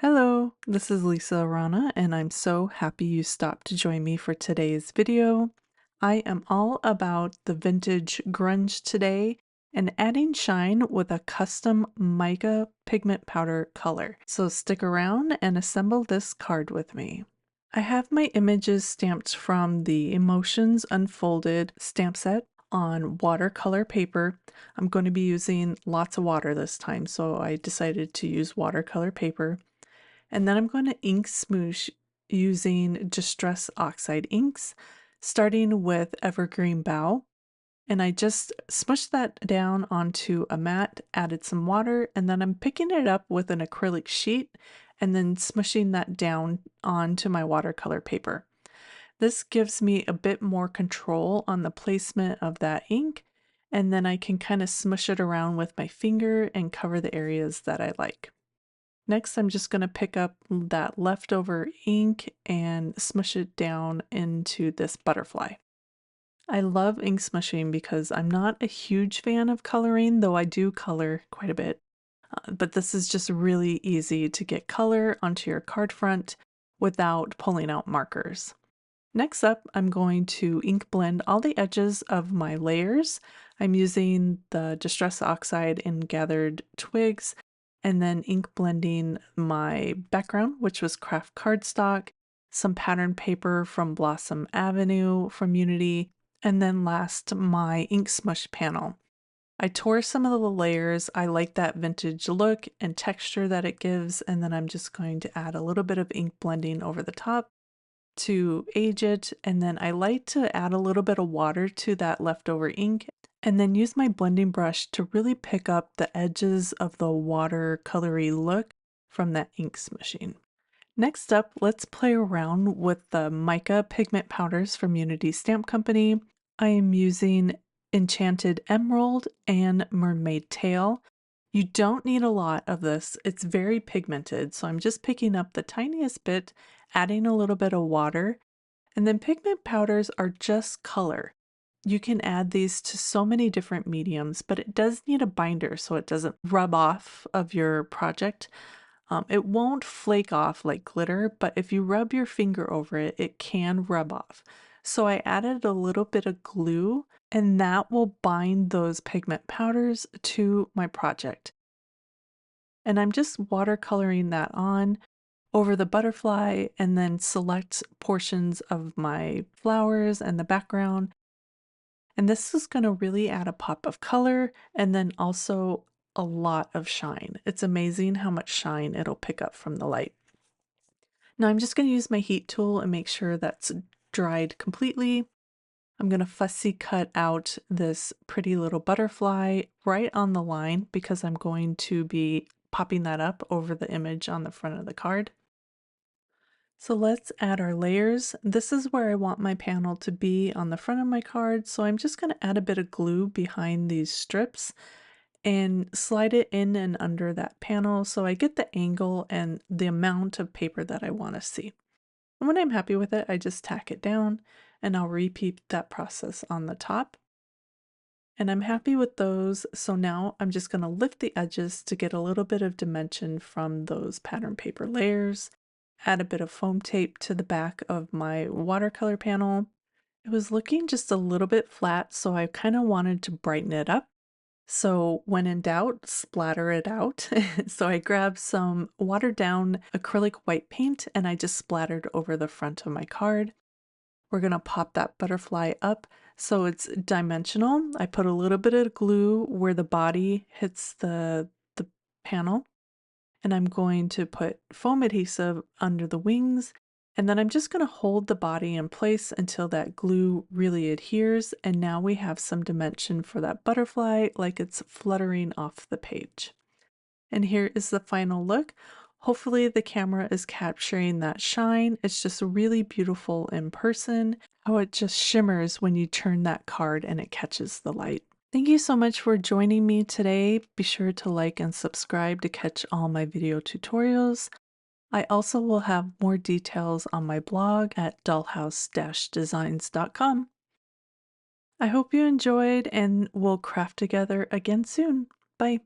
Hello, this is Lisa Arana, and I'm so happy you stopped to join me for today's video. I am all about the vintage grunge today and adding shine with a custom mica pigment powder color. So stick around and assemble this card with me. I have my images stamped from the Emotions Unfolded stamp set on watercolor paper. I'm going to be using lots of water this time, so I decided to use watercolor paper. And then I'm going to ink smoosh using Distress Oxide inks, starting with Evergreen Bough. And I just smushed that down onto a mat, added some water, and then I'm picking it up with an acrylic sheet and then smushing that down onto my watercolor paper. This gives me a bit more control on the placement of that ink, and then I can kind of smush it around with my finger and cover the areas that I like. Next, I'm just going to pick up that leftover ink and smush it down into this butterfly. I love ink smushing because I'm not a huge fan of coloring, though I do color quite a bit. But this is just really easy to get color onto your card front without pulling out markers. Next up, I'm going to ink blend all the edges of my layers. I'm using the Distress Oxide in Gathered Twigs, and then ink blending my background, which was craft cardstock, some pattern paper from Blossom Avenue from Unity, and then last, my ink smush panel. I tore some of the layers. I like that vintage look and texture that it gives, and then I'm just going to add a little bit of ink blending over the top to age it, and then I like to add a little bit of water to that leftover ink and then use my blending brush to really pick up the edges of the watercolory look from that ink smushing. Next up, let's play around with the mica pigment powders from Unity Stamp Company. I am using Enchanted Emerald and Mermaid Tail. You don't need a lot of this. It's very pigmented, so I'm just picking up the tiniest bit, adding a little bit of water, and then pigment powders are just color. You can add these to so many different mediums, but it does need a binder so it doesn't rub off of your project. It won't flake off like glitter, but if you rub your finger over it, it can rub off. So I added a little bit of glue, and that will bind those pigment powders to my project. And I'm just watercoloring that on over the butterfly and then select portions of my flowers and the background. And this is going to really add a pop of color and then also a lot of shine. It's amazing how much shine it'll pick up from the light. Now I'm just going to use my heat tool and make sure that's dried completely. I'm going to fussy cut out this pretty little butterfly right on the line because I'm going to be popping that up over the image on the front of the card. So let's add our layers. This is where I want my panel to be on the front of my card. So I'm just going to add a bit of glue behind these strips and slide it in and under that panel so I get the angle and the amount of paper that I want to see. And when I'm happy with it, I just tack it down and I'll repeat that process on the top. And I'm happy with those. So now I'm just going to lift the edges to get a little bit of dimension from those pattern paper layers. Add a bit of foam tape to the back of my watercolor panel. It was looking just a little bit flat, so I kind of wanted to brighten it up. So when in doubt, splatter it out. So I grabbed some watered down acrylic white paint and I just splattered over the front of my card. We're going to pop that butterfly up so it's dimensional. I put a little bit of glue where the body hits the panel, and I'm going to put foam adhesive under the wings, and then I'm just going to hold the body in place until that glue really adheres, and now we have some dimension for that butterfly like it's fluttering off the page. And here is the final look. Hopefully the camera is capturing that shine. It's just really beautiful in person, how it just shimmers when you turn that card and it catches the light. Thank you so much for joining me today. Be sure to like and subscribe to catch all my video tutorials. I also will have more details on my blog at dahlhouse-designs.com. I hope you enjoyed and we'll craft together again soon. Bye.